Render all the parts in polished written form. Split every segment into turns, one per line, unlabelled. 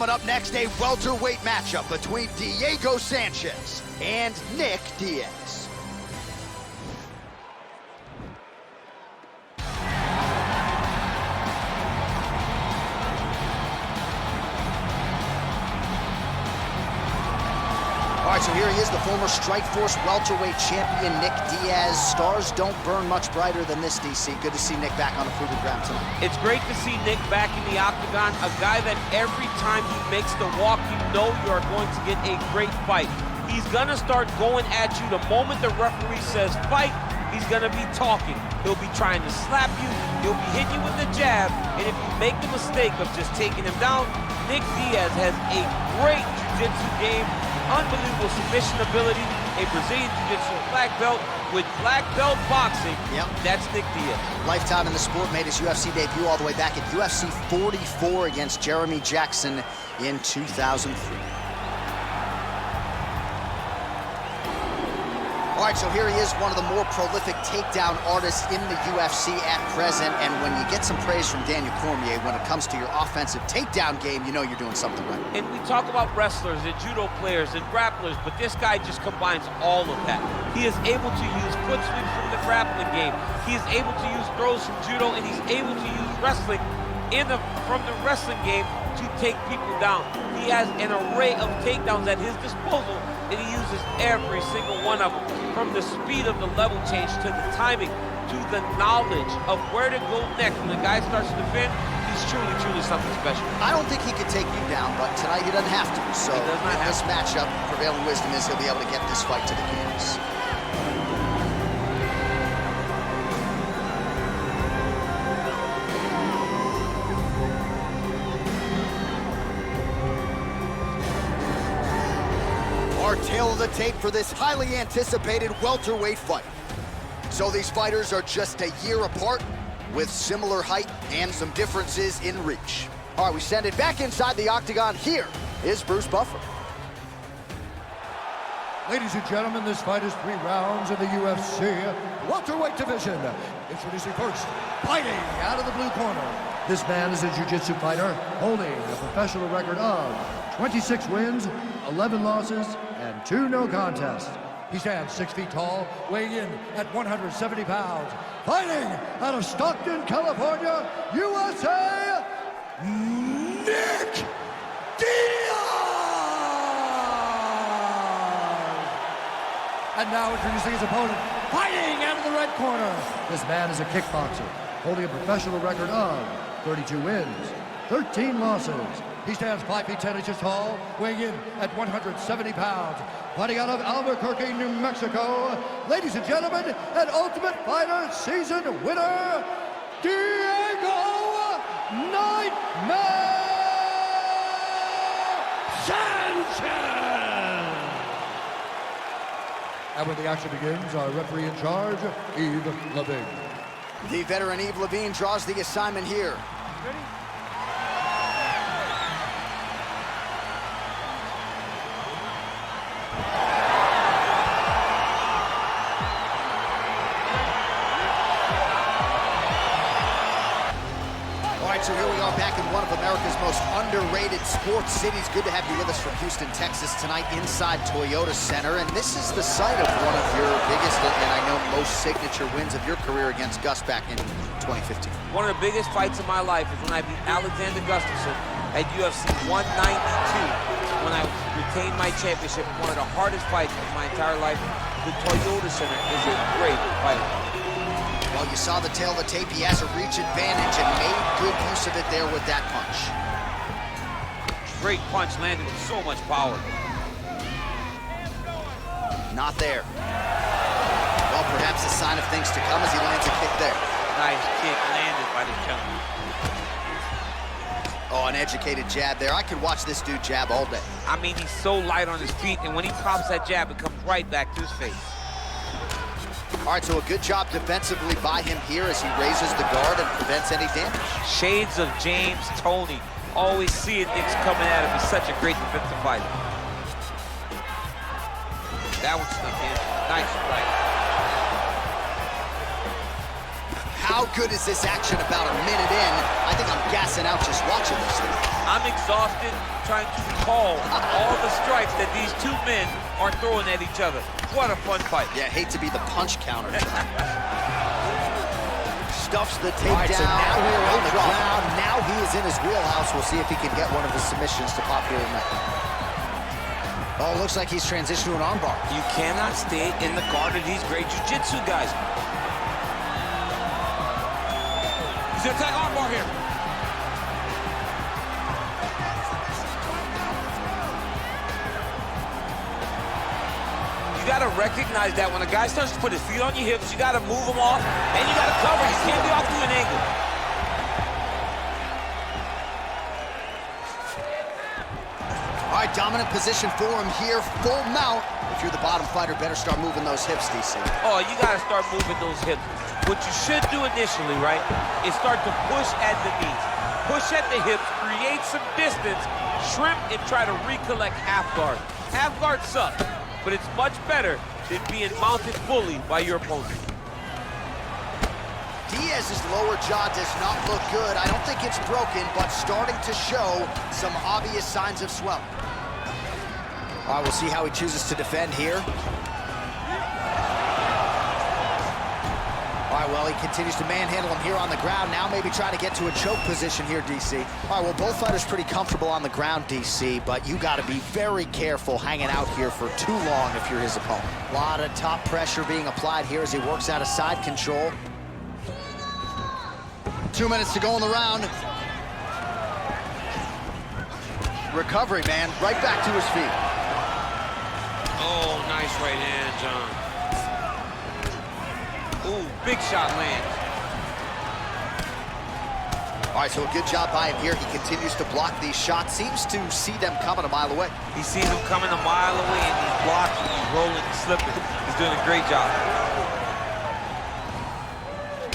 Coming up next, a welterweight matchup between Diego Sanchez and Nick Diaz. All right, so here he is, the former Strikeforce welterweight champion, Nick Diaz. Stars don't burn much brighter than this, DC. Good to see Nick back on the proven ground tonight.
It's great to see Nick back in the octagon, a guy that every time he makes the walk, you know you are going to get a great fight. He's gonna start going at you the moment the referee says fight. He's gonna be talking. He'll be trying to slap you. He'll be hitting you with the jab. And if you make the mistake of just taking him down, Nick Diaz has a great jiu-jitsu game, unbelievable submission ability, a Brazilian jiu-jitsu black belt with black belt boxing.
Yep.
That's Nick Diaz.
Lifetime in the sport, made his UFC debut all the way back at UFC 44 against Jeremy Jackson in 2003. All right, so here he is, one of the more prolific takedown artists in the UFC at present. And when you get some praise from Daniel Cormier when it comes to your offensive takedown game, you know you're doing something right.
And we talk about wrestlers and judo players and grapplers, but this guy just combines all of that. He is able to use foot sweeps from the grappling game. He is able to use throws from judo, and he's able to use wrestling from the wrestling game to take people down. He has an array of takedowns at his disposal, and he uses every single one of them. From the speed of the level change to the timing to the knowledge of where to go next. When the guy starts to defend, he's truly, truly something special.
I don't think he could take you down, but tonight he doesn't have to. So in this matchup, prevailing wisdom is he'll be able to get this fight to the canvas. Our tail of the tape for this highly anticipated welterweight fight. So these fighters are just a year apart with similar height and some differences in reach. All right, we send it back inside the octagon. Here is Bruce Buffer.
Ladies and gentlemen, this fight is 3 rounds in the UFC welterweight division. Introducing first, fighting out of the blue corner. This man is a jiu-jitsu fighter holding a professional record of 26 wins, 11 losses, and 2 no contests. He stands 6 feet tall, weighing in at 170 pounds. Fighting out of Stockton, California, USA, Nick Diaz! And now introducing his opponent, fighting out of the red corner. This man is a kickboxer, holding a professional record of 32 wins, 13 losses. He stands 5 feet 10 inches tall, weighing in at 170 pounds. Fighting out of Albuquerque, New Mexico, ladies and gentlemen, an Ultimate Fighter season winner, Diego Nightmare Sanchez! And when the action begins, our referee in charge, Yves Lavigne.
The veteran Yves Lavigne draws the assignment here.
Ready?
So here we are back in one of America's most underrated sports cities. Good to have you with us from Houston, Texas tonight inside Toyota Center. And this is the site of one of your biggest and I know most signature wins of your career against Gus back in 2015.
One of the biggest fights of my life is when I beat Alexander Gustafsson at UFC 192 when I retained my championship. One of the hardest fights of my entire life. The Toyota Center is a great fight.
Well, you saw the tail of the tape. He has a reach advantage and made good use of it there with that punch.
Great punch landed with so much power.
Not there. Well, perhaps a sign of things to come as he lands a kick there.
Nice kick landed by the gentleman.
Oh, an educated jab there. I could watch this dude jab all day.
I mean, he's so light on his feet, and when he pops that jab, it comes right back to his face.
All right, so a good job defensively by him here as he raises the guard and prevents any damage.
Shades of James Toney. Always seeing things coming at him. He's such a great defensive fighter. That one snuck in. Nice right.
How good is this action about a minute in? I think I'm gassing out just watching this thing.
I'm exhausted trying to recall all the strikes that these two men are throwing at each other. What a fun fight.
Yeah, hate to be the punch counter. Stuffs the takedown.
Right, so now we're on the ground. Now he is in his wheelhouse. We'll see if he can get one of his submissions to pop here tonight. Oh, looks like he's transitioned to an armbar.
You cannot stay in the guard of these great jiu-jitsu guys. He's gonna attack armbar here. You gotta recognize that when a guy starts to put his feet on your hips, you gotta move him off, and you gotta cover. You can't be off to an angle.
All right, dominant position for him here, full mount. If you're the bottom fighter, better start moving those hips, DC.
Oh, you gotta start moving those hips. What you should do initially, right, is start to push at the knees. Push at the hips, create some distance, shrimp, and try to recollect half guard. Half guard sucks, but it's much better than being mounted fully by your opponent.
Diaz's lower jaw does not look good. I don't think it's broken, but starting to show some obvious signs of swelling.
All right, we'll see how he chooses to defend here. All right, well, he continues to manhandle him here on the ground. Now maybe try to get to a choke position here, DC. All right, well, both fighters pretty comfortable on the ground, DC, but you got to be very careful hanging out here for too long if you're his opponent. A lot of top pressure being applied here as he works out of side control.
2 minutes to go in the round. Recovery, man, right back to his feet.
Oh, nice right hand, John. Ooh, big shot lands.
All right, so a good job by him here. He continues to block these shots. Seems to see them coming a mile away.
He sees them coming a mile away, and he's blocking, he's rolling, he's slipping. He's doing a great job.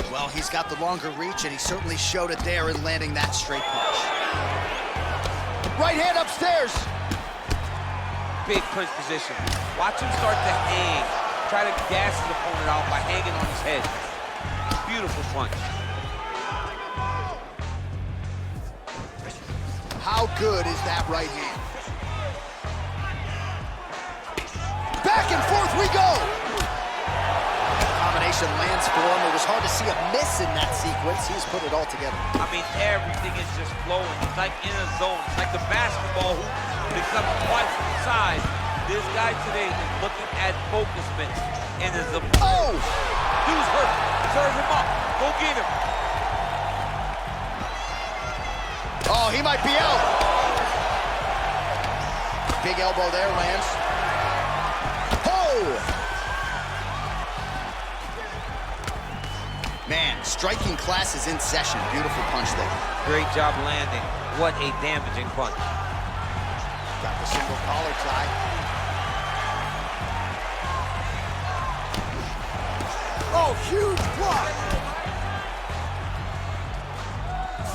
Well, he's got the longer reach, and he certainly showed it there in landing that straight punch. Right hand upstairs.
Big punch position. Watch him start to hang. Try to gas his opponent out by hanging on his head. Beautiful punch.
How good is that right hand? Back and forth we go! Combination lands for him. It was hard to see a miss in that sequence. He's put it all together.
I mean, everything is just flowing. It's like in a zone. It's like the basketball hoop becomes twice the size. This guy today is looking at focus mitts and is a...
Oh!
Dude's hurt. Serve him up. Go get him.
Oh, he might be out. Big elbow there, lands. Oh! Man, striking class is in session. Beautiful punch there.
Great job landing. What a damaging punch.
Got the single collar tie. Oh, huge block.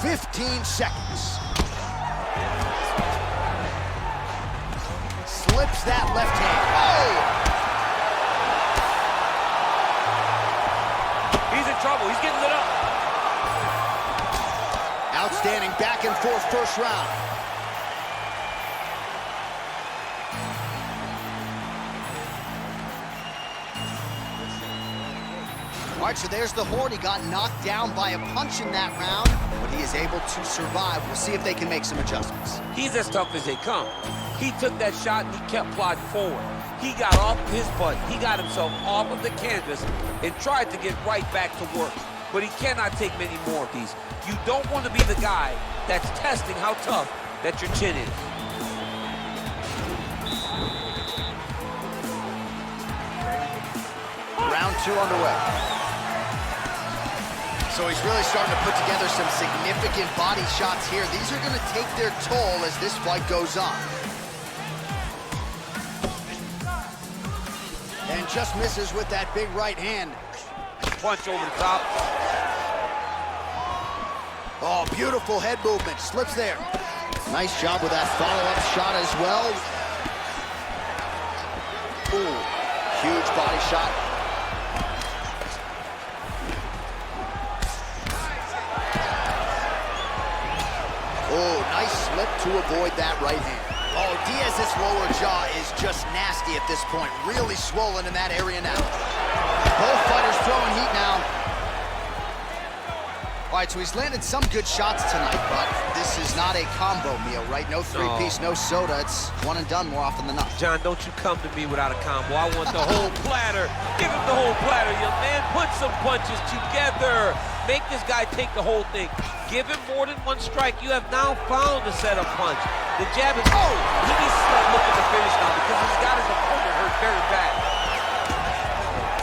15 seconds. Slips that left hand. Oh!
He's in trouble. He's getting lit up.
Outstanding back and forth first round. All right, so there's the horn. He got knocked down by a punch in that round, but he is able to survive. We'll see if they can make some adjustments.
He's as tough as they come. He took that shot and he kept plodding forward. He got off his butt. He got himself off of the canvas and tried to get right back to work. But he cannot take many more of these. You don't want to be the guy that's testing how tough that your chin is.
Round two underway. So he's really starting to put together some significant body shots here. These are going to take their toll as this fight goes on. And just misses with that big right hand.
Punch over the top.
Oh, beautiful head movement. Slips there. Nice job with that follow-up shot as well. Ooh, huge body shot. to avoid that right hand. Oh, Diaz's lower jaw is just nasty at this point. Really swollen in that area now. Both fighters throwing heat now. All right, so he's landed some good shots tonight, but this is not a combo meal, right? No three-piece, no soda. It's one and done more often than not.
John, don't you come to me without a combo. I want the whole platter. Give him the whole platter, young man. Put some punches together. Make this guy take the whole thing. Give him more than one strike. You have now found a setup punch. The jab is, oh, he needs to start looking to finish now because he's got his opponent hurt very bad.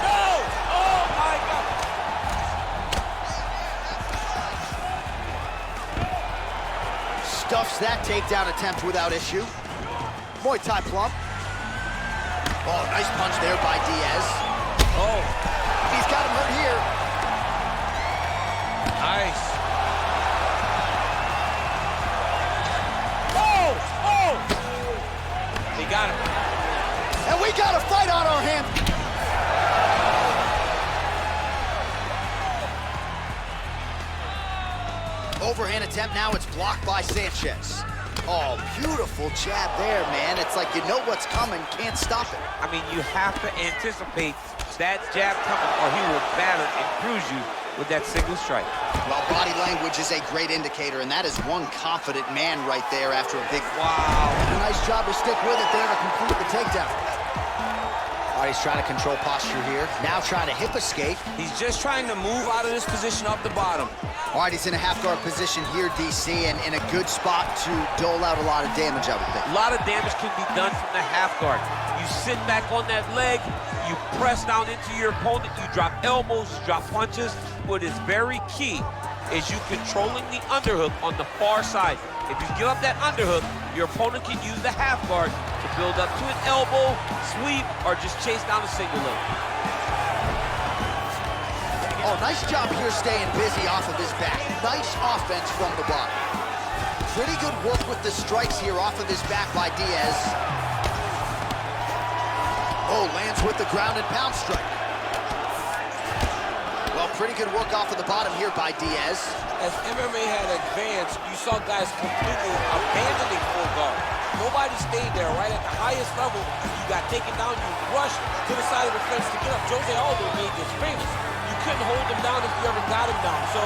No! Oh, my God.
Stuffs that takedown attempt without issue. Muay Thai plump. Oh, nice punch there by Diaz.
Oh.
He's got him hurt here.
Nice. Oh! Oh! He got him.
And we got a fight on our hands. Overhand attempt now, it's blocked by Sanchez. Oh, beautiful jab there, man. It's like you know what's coming, can't stop it.
I mean, you have to anticipate that jab coming or he will batter and cruise you with that single strike.
Well, body language is a great indicator, and that is one confident man right there after a big...
Wow.
Nice job to stick with it there to complete the takedown. All right, he's trying to control posture here. Now trying to hip escape.
He's just trying to move out of this position up the bottom.
All right, he's in a half-guard position here, DC, and in a good spot to dole out a lot of damage, I would think.
A lot of damage can be done from the half guard. You sit back on that leg, you press down into your opponent, you drop elbows, you drop punches. What is very key is you controlling the underhook on the far side. If you give up that underhook, your opponent can use the half guard to build up to an elbow, sweep, or just chase down a single leg.
Oh, nice job here staying busy off of his back. Nice offense from the bottom. Pretty good work with the strikes here off of his back by Diaz. Oh, lands with the ground and pound strike. Well, pretty good work off of the bottom here by Diaz.
As MMA had advanced, you saw guys completely abandoning full guard. Nobody stayed there, right? At the highest level, you got taken down, you rushed to the side of the fence to get up. Jose Aldo made this famous. You couldn't hold him down if you ever got him down. So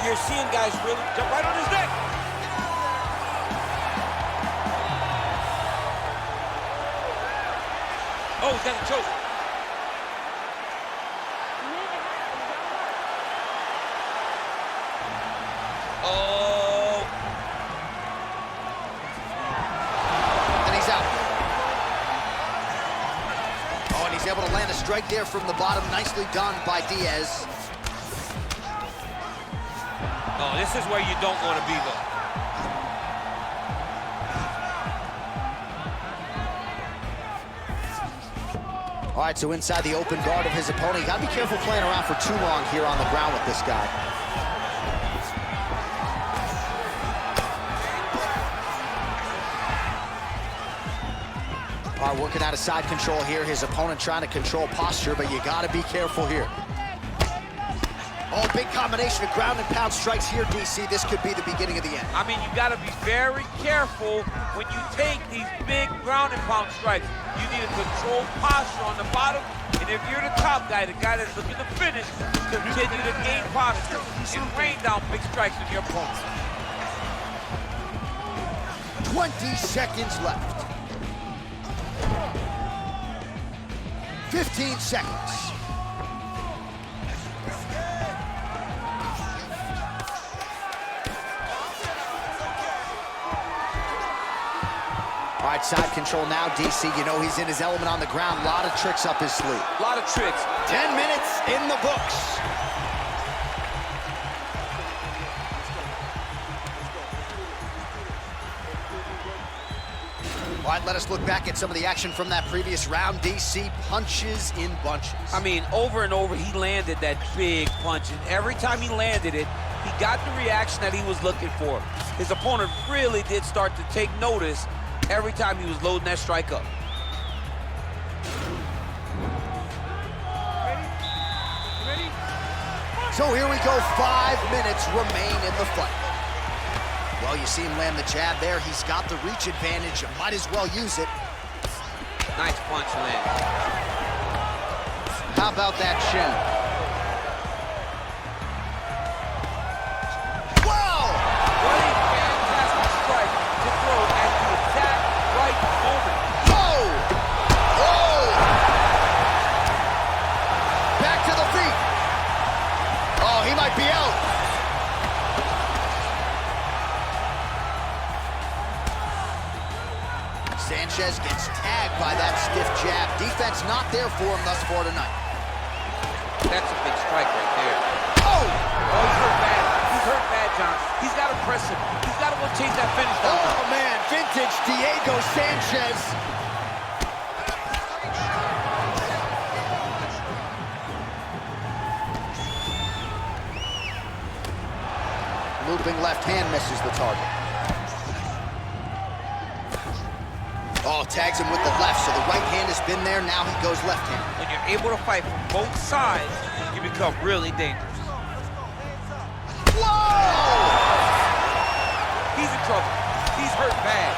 you're seeing guys really jump right on his neck.
Oh, he's got a choke. Oh.
And he's out. Oh, and he's able to land a strike there from the bottom. Nicely done by Diaz.
Oh, this is where you don't want to be, though.
All right, so inside the open guard of his opponent. You gotta be careful playing around for too long here on the ground with this guy. All right, working out of side control here. His opponent trying to control posture, but you gotta be careful here. Oh, big combination of ground and pound strikes here, DC. This could be the beginning of the end.
I mean, you got to be very careful when you take these big ground and pound strikes. You need to control posture on the bottom, and if you're the top guy, the guy that's looking to finish, continue to gain posture and rain down big strikes on your opponent.
20 seconds left. 15 seconds. All right, side control now, DC. You know he's in his element on the ground. A lot of tricks up his sleeve.
A lot of tricks.
10 minutes in the books. All right, let us look back at some of the action from that previous round. DC punches in bunches.
I mean, over and over, he landed that big punch, and every time he landed it, he got the reaction that he was looking for. His opponent really did start to take notice every time he was loading that strike up.
So here we go, 5 minutes remain in the fight.
Well, you see him land the jab there. He's got the reach advantage. Might as well use it.
Nice punch land.
How about that shin?
Whoa!
What a fantastic strike to throw at the exact right moment.
Whoa! Whoa!
Back to the feet. Oh, he might be out. Sanchez gets tagged by that stiff jab. Defense not there for him thus far tonight.
That's a big strike right there.
Oh!
Oh, he's hurt bad. He's hurt bad, John. He's got to press him. He's got to go chase that finish down.
Oh, man, vintage Diego Sanchez. Looping left hand misses the target. Oh, tags him with the left, so the right hand has been there. Now he goes left hand.
When you're able to fight from both sides, you become really dangerous.
Whoa!
He's in trouble. He's hurt bad.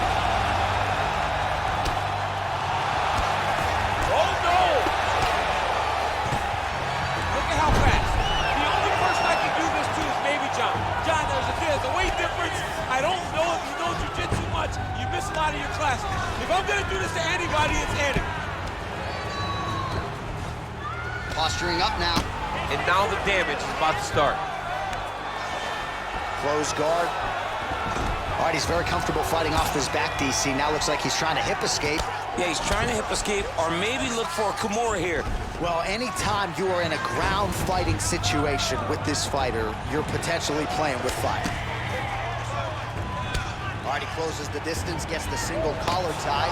Oh, no! Look at how fast. The only person I can do this to is maybe John. John, there's a weight difference. I don't know if you know jiu-jitsu much. You miss a lot of your classes. If I'm going to do this to anybody, it's Andy.
Posturing up now.
And now the damage is about to start.
Close guard. All right, he's very comfortable fighting off his back, DC. Now looks like he's trying to hip escape.
Yeah, he's trying to hip escape or maybe look for a Kimura here.
Well, anytime you are in a ground fighting situation with this fighter, you're potentially playing with fire. All right, he closes the distance, gets the single collar tie.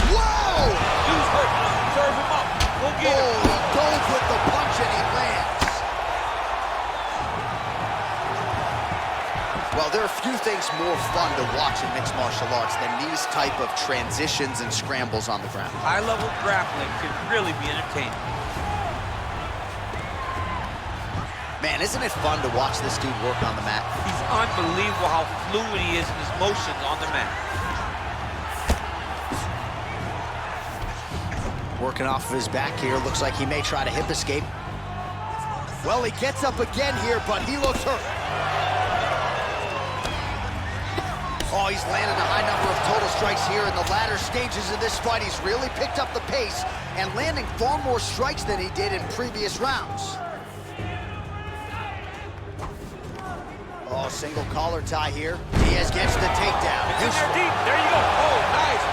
Whoa!
Dude's hurt. Serve him up. Go get him.
Oh, he goes with the punch and he lands. Well, there are few things more fun to watch in mixed martial arts than these type of transitions and scrambles on the ground.
High-level grappling can really be entertaining.
Man, isn't it fun to watch this dude work on the mat?
He's unbelievable how fluid he is in his motions on the mat.
Working off of his back here. Looks like he may try to hip escape.
Well, he gets up again here, but he looks hurt. Oh, he's landed a high number of total strikes here in the latter stages of this fight. He's really picked up the pace and landing far more strikes than he did in previous rounds. Oh, single collar tie here. Diaz gets the takedown.
It's in there deep. There you go. Oh, nice.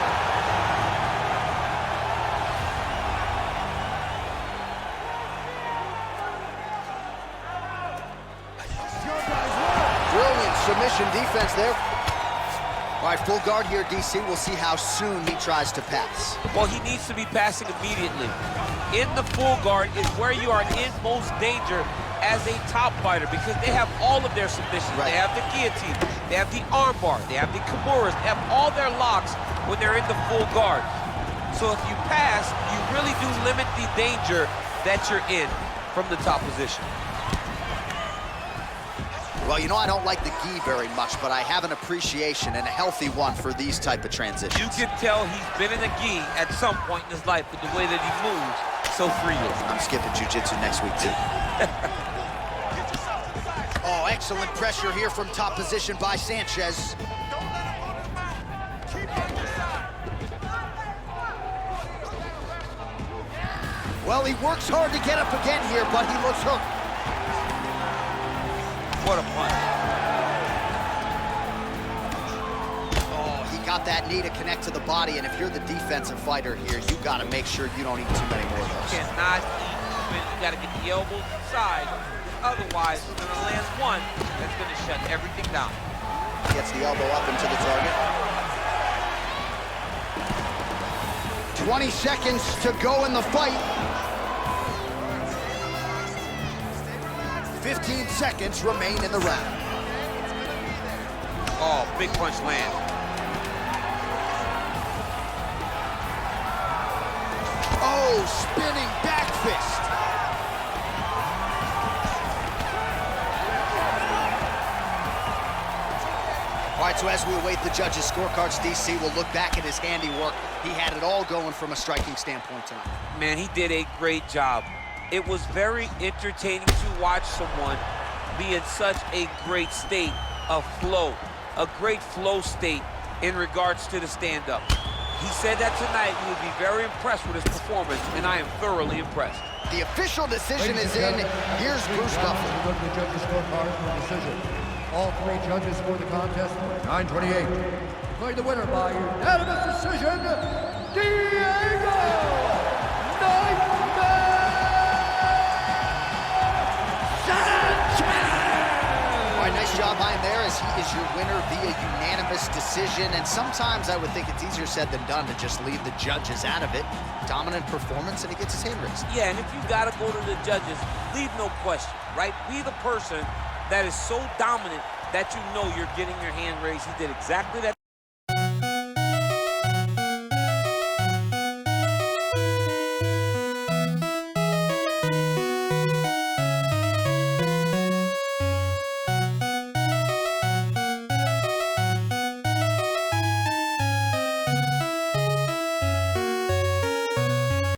Brilliant submission defense there. All right, full guard here, DC. We'll see how soon he tries to pass.
Well, he needs to be passing immediately. In the full guard is where you are in most danger as a top fighter because they have all of their submissions.
Right.
They have the guillotine, they have the armbar, they have the kimuras, they have all their locks when they're in the full guard. So if you pass, you really do limit the danger that you're in from the top position.
Well, you know, I don't like the gi very much, but I have an appreciation and a healthy one for these type of transitions.
You can tell he's been in a gi at some point in his life with the way that he moves so freely.
I'm skipping jiu-jitsu next week, too. Oh, excellent pressure here from top position by Sanchez. Well, he works hard to get up again here, but he looks hurt.
What a punch.
Oh, he got that knee to connect to the body, and if you're the defensive fighter here, you got to make sure you don't eat too many more of those.
Cannot eat too many. You got to get the elbows inside. Otherwise, you're going to land one that's going to shut everything down.
Gets the elbow up into the target. 20 seconds to go in the fight. 15 seconds remain in the round.
Oh, big punch land.
Oh, spinning back fist. right, so as we await the judges' scorecards, DC will look back at his handiwork. He had it all going from a striking standpoint tonight.
Man, he did a great job. It was very entertaining to watch someone be in such a great state of flow, a great flow state in regards to the stand-up. He said that tonight he would be very impressed with his performance, and I am thoroughly impressed.
The official decision is in. Here's Bruce Buffer.
Go to the judges' scorecard for the decision. All three judges scored the contest 9-28. Declared the winner by unanimous decision, Diego
All right, nice job by him there as he is your winner via unanimous decision. And sometimes I would think it's easier said than done to just leave the judges out of it. Dominant performance, and he gets his hand raised.
Yeah, and if you gotta go to the judges, leave no question, right? Be the person that is so dominant that you know you're getting your hand raised. He did exactly that